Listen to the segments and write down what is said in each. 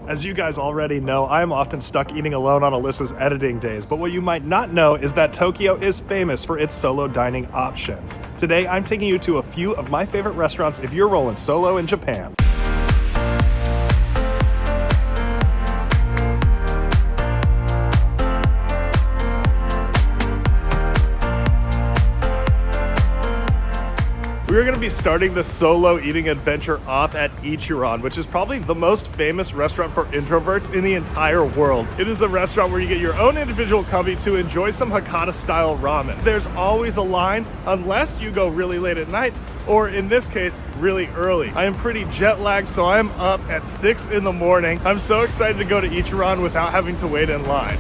As you guys already know, I am often stuck eating alone on Alyssa's editing days, but what you might not know is that Tokyo is famous for its solo dining options. Today, I'm taking you to a few of my favorite restaurants if you're rolling solo in Japan. We're going to be starting the solo eating adventure off at Ichiran, which is probably the most famous restaurant for introverts in the entire world. It is a restaurant where you get your own individual cubby to enjoy some Hakata-style ramen. There's always a line, unless you go really late at night, or in this case, really early. I am pretty jet lagged, so I'm up at 6 in the morning. I'm so excited to go to Ichiran without having to wait in line.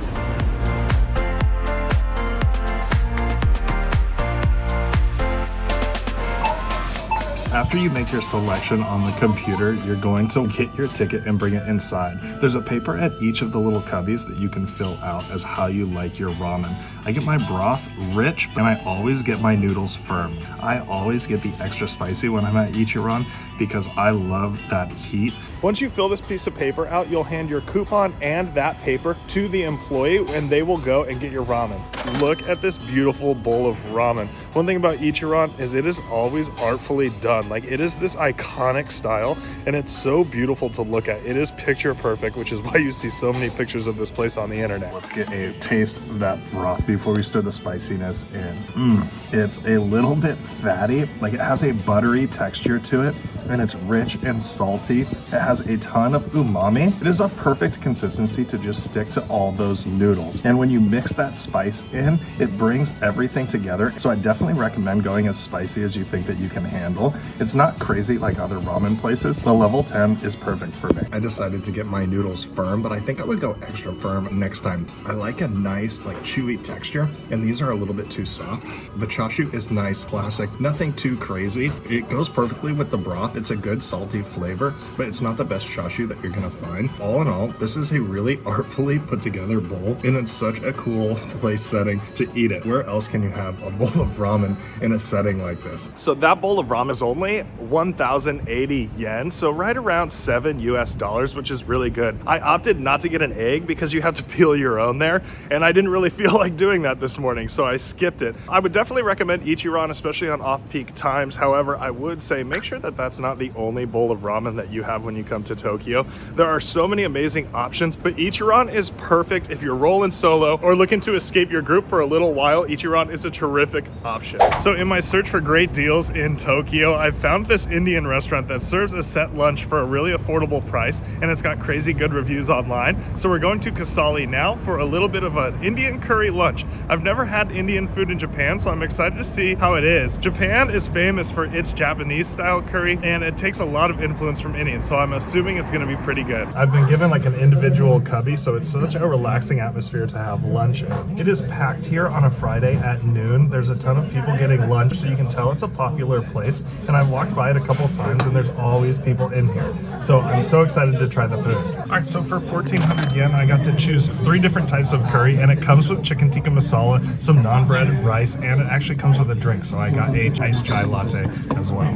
After you make your selection on the computer, you're going to get your ticket and bring it inside. There's a paper at each of the little cubbies that you can fill out as how you like your ramen. I get my broth rich, and I always get my noodles firm. I always get the extra spicy when I'm at Ichiran because I love that heat. Once you fill this piece of paper out, you'll hand your coupon and that paper to the employee and they will go and get your ramen. Look at this beautiful bowl of ramen. One thing about Ichiran is it is always artfully done. Like, it is this iconic style and it's so beautiful to look at. It is picture perfect, which is why you see so many pictures of this place on the internet. Let's get a taste of that broth before we stir the spiciness in. It's a little bit fatty, like it has a buttery texture to it and it's rich and salty. It has a ton of umami. It is a perfect consistency to just stick to all those noodles. And when you mix that spice in, it brings everything together. So I definitely recommend going as spicy as you think that you can handle. It's not crazy like other ramen places. The level 10 is perfect for me. I decided to get my noodles firm, but I think I would go extra firm next time. I like a nice, like, chewy texture, and these are a little bit too soft. The chashu is nice, classic, nothing too crazy. It goes perfectly with the broth. It's a good salty flavor, but it's not the best chashu that you're gonna find. All in all, this is a really artfully put together bowl, and it's such a cool place setting to eat it. Where else can you have a bowl of ramen in a setting like this? So that bowl of ramen is only 1,080 yen, so right around $7 US, which is really good. I opted not to get an egg because you have to peel your own there, and I didn't really feel like doing that this morning, so I skipped it. I would definitely recommend Ichiran, especially on off-peak times. However, I would say make sure that that's not the only bowl of ramen that you have when you come to Tokyo. There are so many amazing options, but Ichiran is perfect if you're rolling solo or looking to escape your group for a little while. Ichiran is a terrific option. So in my search for great deals in Tokyo, I found this Indian restaurant that serves a set lunch for a really affordable price, and it's got crazy good reviews online. So we're going to Koseli now for a little bit of an Indian curry lunch. I've never had Indian food in Japan, so I'm excited to see how it is. Japan is famous for its Japanese style curry, and it takes a lot of influence from Indian, so I'm assuming it's going to be pretty good. I've been given like an individual cubby, so it's such a relaxing atmosphere to have lunch in. It is packed here on a Friday at noon. There's a ton of people getting lunch, so you can tell it's a popular place, and I've walked by it a couple times and there's always people in here. So I'm so excited to try the food. All right, so for 1,400 yen, I got to choose 3 different types of curry, and it comes with chicken tikka masala, some naan bread, rice, and it actually comes with a drink, so I got a iced chai latte as well.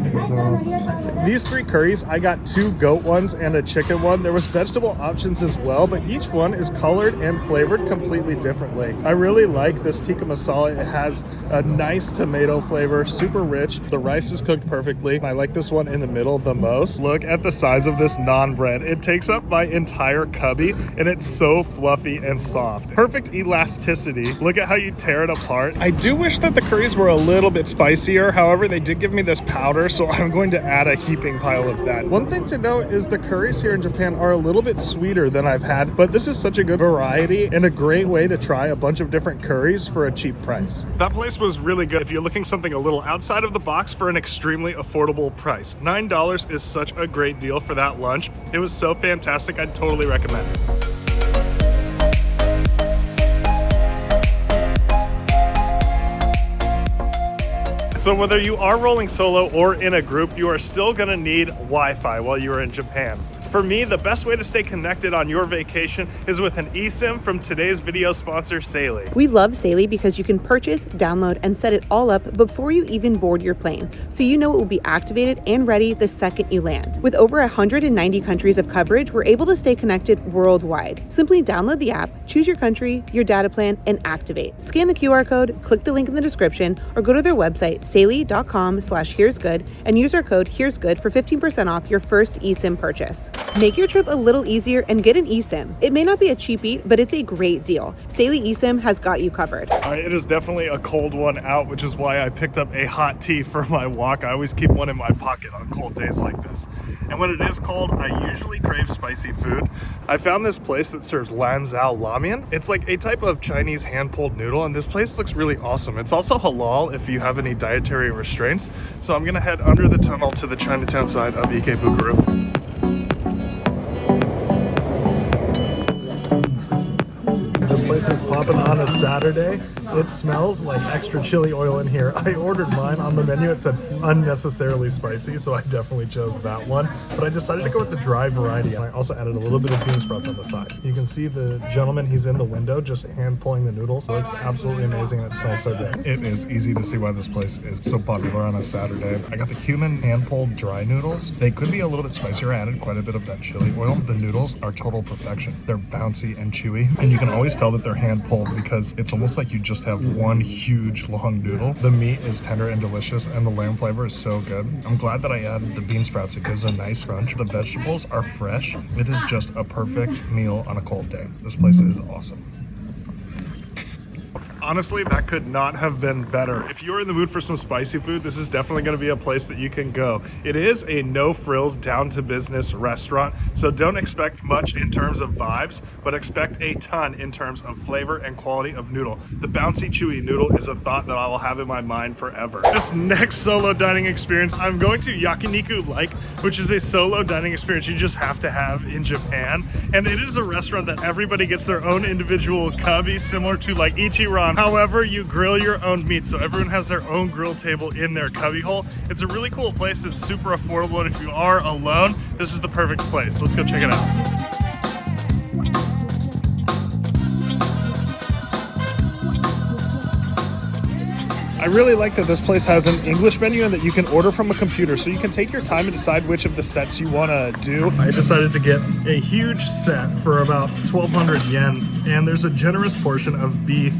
These 3 curries, I got 2 goat ones and a chicken one. There was vegetable options as well, but each one is colored and flavored completely differently. I really like this tikka masala. It has a nice tomato flavor, super rich. The rice is cooked perfectly. I like this one in the middle the most. Look at the size of this naan bread. It takes up my entire cubby, and it's so fluffy and soft. Perfect elasticity. Look at how you tear it apart. I do wish that the curries were a little bit spicier. However, they did give me this powder, so I'm going to add a heaping pile of that. One thing to note is the curries here in Japan are a little bit sweeter than I've had, but this is such a good variety and a great way to try a bunch of different curries for a cheap price. That place was really good if you're looking something a little outside of the box for an extremely affordable price. $9 is such a great deal for that lunch. It was so fantastic, I'd totally recommend it. So whether you are rolling solo or in a group, you are still gonna need Wi-Fi while you are in Japan. For me, the best way to stay connected on your vacation is with an eSIM from today's video sponsor, Saily. We love Saily because you can purchase, download, and set it all up before you even board your plane, so you know it will be activated and ready the second you land. With over 190 countries of coverage, we're able to stay connected worldwide. Simply download the app, choose your country, your data plan, and activate. Scan the QR code, click the link in the description, or go to their website, saily.com/here'sgood, and use our code here'sgood for 15% off your first eSIM purchase. Make your trip a little easier and get an eSIM. It may not be a cheap eat, but it's a great deal. Saily eSIM has got you covered. All right, it is definitely a cold one out, which is why I picked up a hot tea for my walk. I always keep one in my pocket on cold days like this. And when it is cold, I usually crave spicy food. I found this place that serves Lanzhou Lamian. It's like a type of Chinese hand-pulled noodle, and this place looks really awesome. It's also halal if you have any dietary restraints. So I'm gonna head under the tunnel to the Chinatown side of Ikebukuro. This place is popping on a Saturday. It smells like extra chili oil in here. I ordered mine. On the menu it said unnecessarily spicy, so I definitely chose that one. But I decided to go with the dry variety, and I also added a little bit of bean sprouts on the side. You can see the gentleman, he's in the window just hand pulling the noodles. So it's absolutely amazing and it smells so good. It is easy to see why this place is so popular on a Saturday. I got the human hand-pulled dry noodles. They could be a little bit spicier. I added quite a bit of that chili oil. The noodles are total perfection. They're bouncy and chewy, and you can always tell that they're hand-pulled because it's almost like you just have one huge long noodle. The meat is tender and delicious, and the lamb flavor is so good. I'm glad that I added the bean sprouts. It gives a nice crunch. The vegetables are fresh. It is just a perfect meal on a cold day. This place is awesome. Honestly, that could not have been better. If you're in the mood for some spicy food, this is definitely going to be a place that you can go. It is a no-frills, down-to-business restaurant, so don't expect much in terms of vibes, but expect a ton in terms of flavor and quality of noodle. The bouncy, chewy noodle is a thought that I will have in my mind forever. This next solo dining experience, I'm going to Yakiniku Like, which is a solo dining experience you just have to have in Japan, and it is a restaurant that everybody gets their own individual cubby, similar to like Ichiran. However, you grill your own meat, so everyone has their own grill table in their cubby hole. It's a really cool place. It's super affordable, and if you are alone, this is the perfect place. Let's go check it out. I really like that this place has an English menu and that you can order from a computer, so you can take your time and decide which of the sets you want to do. I decided to get a huge set for about 1,200 yen, and there's a generous portion of beef,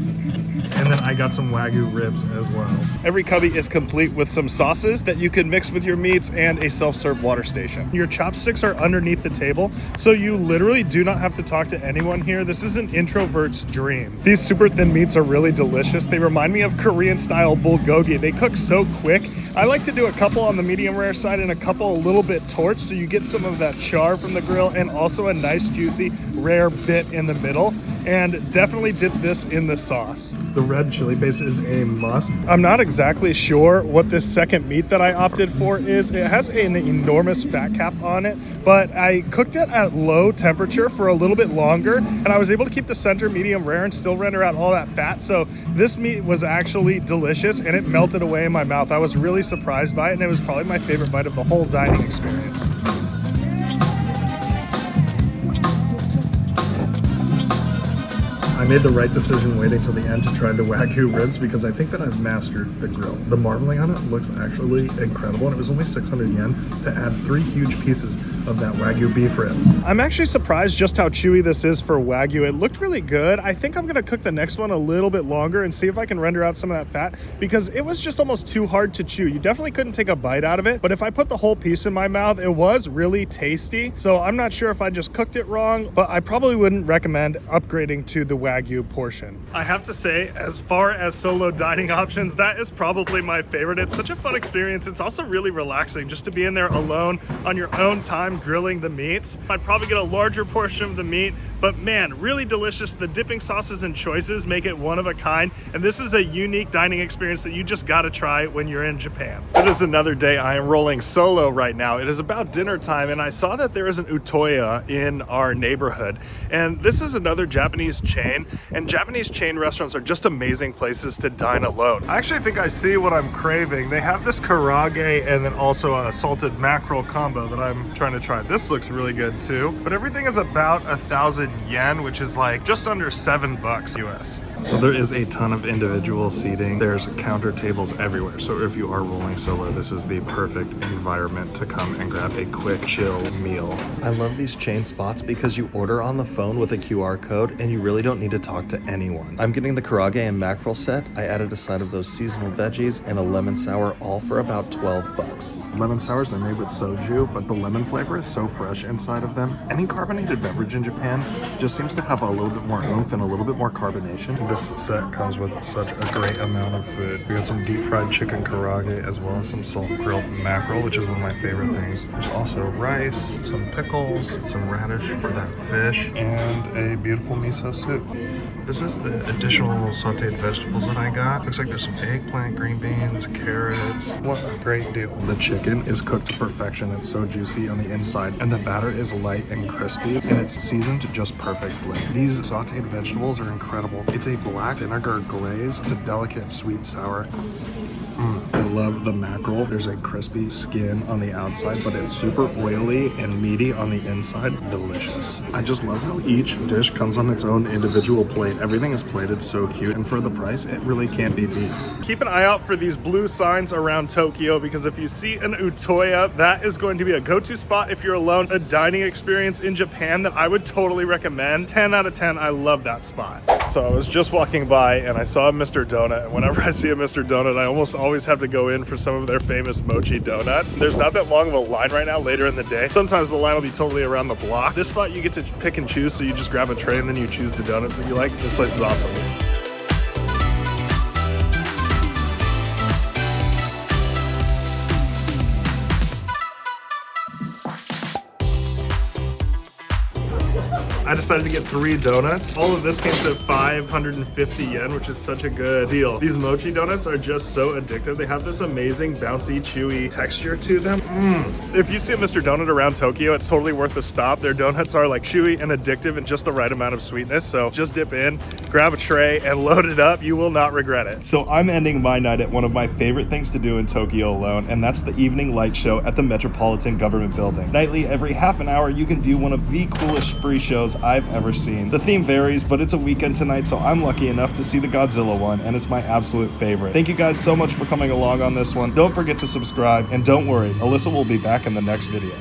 and then I got some Wagyu ribs as well. Every cubby is complete with some sauces that you can mix with your meats and a self-serve water station. Your chopsticks are underneath the table, so you literally do not have to talk to anyone here. This is an introvert's dream. These super thin meats are really delicious. They remind me of Korean-style bulgogi. They cook so quick. I like to do a couple on the medium rare side and a couple a little bit torched, so you get some of that char from the grill and also a nice juicy rare bit in the middle. And definitely dip this in the sauce. The red chili paste is a must. I'm not exactly sure what this second meat that I opted for is. It has an enormous fat cap on it, but I cooked it at low temperature for a little bit longer, and I was able to keep the center medium rare and still render out all that fat. So this meat was actually delicious, and it melted away in my mouth. I was really surprised by it, and it was probably my favorite bite of the whole dining experience. I made the right decision waiting till the end to try the Wagyu ribs because I think that I've mastered the grill. The marbling on it looks actually incredible, and it was only 600 yen to add 3 huge pieces of that Wagyu beef rib. I'm actually surprised just how chewy this is for Wagyu. It looked really good. I think I'm gonna cook the next one a little bit longer and see if I can render out some of that fat because it was just almost too hard to chew. You definitely couldn't take a bite out of it, but if I put the whole piece in my mouth, it was really tasty. So I'm not sure if I just cooked it wrong, but I probably wouldn't recommend upgrading to the Wagyu portion. I have to say, as far as solo dining options, that is probably my favorite. It's such a fun experience. It's also really relaxing just to be in there alone on your own time grilling the meats. I'd probably get a larger portion of the meat, but man, really delicious. The dipping sauces and choices make it one of a kind, And this is a unique dining experience that you just gotta try when you're in Japan. It is another day I am rolling solo right now. It is about dinner time, and I saw that there is an Ootoya in our neighborhood. And this is another Japanese chain, and Japanese chain restaurants are just amazing places to dine alone. I actually think I see what I'm craving. They have this karage and then also a salted mackerel combo that I'm trying to try. This looks really good too, but everything is about 1,000 yen, which is like just under $7 US. So there is a ton of individual seating. There's counter tables everywhere. So if you are rolling solo, this is the perfect environment to come and grab a quick, chill meal. I love these chain spots because you order on the phone with a QR code and you really don't need to talk to anyone. I'm getting the karage and mackerel set. I added a side of those seasonal veggies and a lemon sour, all for about $12. Lemon sours are made with soju, but the lemon flavor is so fresh inside of them. Any carbonated beverage in Japan just seems to have a little bit more oomph and a little bit more carbonation. This set comes with such a great amount of food. We got some deep fried chicken karage as well as some salt grilled mackerel, which is one of my favorite things. There's also rice, some pickles, some radish for that fish, and a beautiful miso soup. This is the additional sauteed vegetables that I got. Looks like there's some eggplant, green beans, carrots. What a great deal. The chicken is cooked to perfection. It's so juicy on the inside, and the batter is light and crispy, and it's seasoned just perfectly. These sauteed vegetables are incredible. It's a black vinegar glaze. It's a delicate sweet sour. I love the mackerel. There's a crispy skin on the outside, but it's super oily and meaty on the inside. Delicious. I just love how each dish comes on its own individual plate. Everything is plated so cute, and for the price, it really can't be beat. Keep an eye out for these blue signs around Tokyo, because if you see an Ootoya, that is going to be a go-to spot if you're alone. A dining experience in Japan that I would totally recommend. 10 out of 10, I love that spot. So I was just walking by and I saw a Mr. Donut, and whenever I see a Mr. Donut, I almost always have to go in for some of their famous mochi donuts. There's not that long of a line right now later in the day. Sometimes the line will be totally around the block. This spot you get to pick and choose, so you just grab a tray and then you choose the donuts that you like. This place is awesome. I decided to get 3 donuts. All of this came to 550 yen, which is such a good deal. These mochi donuts are just so addictive. They have this amazing bouncy, chewy texture to them. If you see a Mr. Donut around Tokyo, it's totally worth the stop. Their donuts are like chewy and addictive and just the right amount of sweetness. So just dip in, grab a tray, and load it up. You will not regret it. So I'm ending my night at one of my favorite things to do in Tokyo alone, and that's the evening light show at the Metropolitan government building. Nightly, every half an hour, you can view one of the coolest free shows I've ever seen. The theme varies, but it's a weekend tonight, so I'm lucky enough to see the Godzilla one, and it's my absolute favorite. Thank you guys so much for coming along on this one. Don't forget to subscribe, and don't worry, Alyssa will be back in the next video.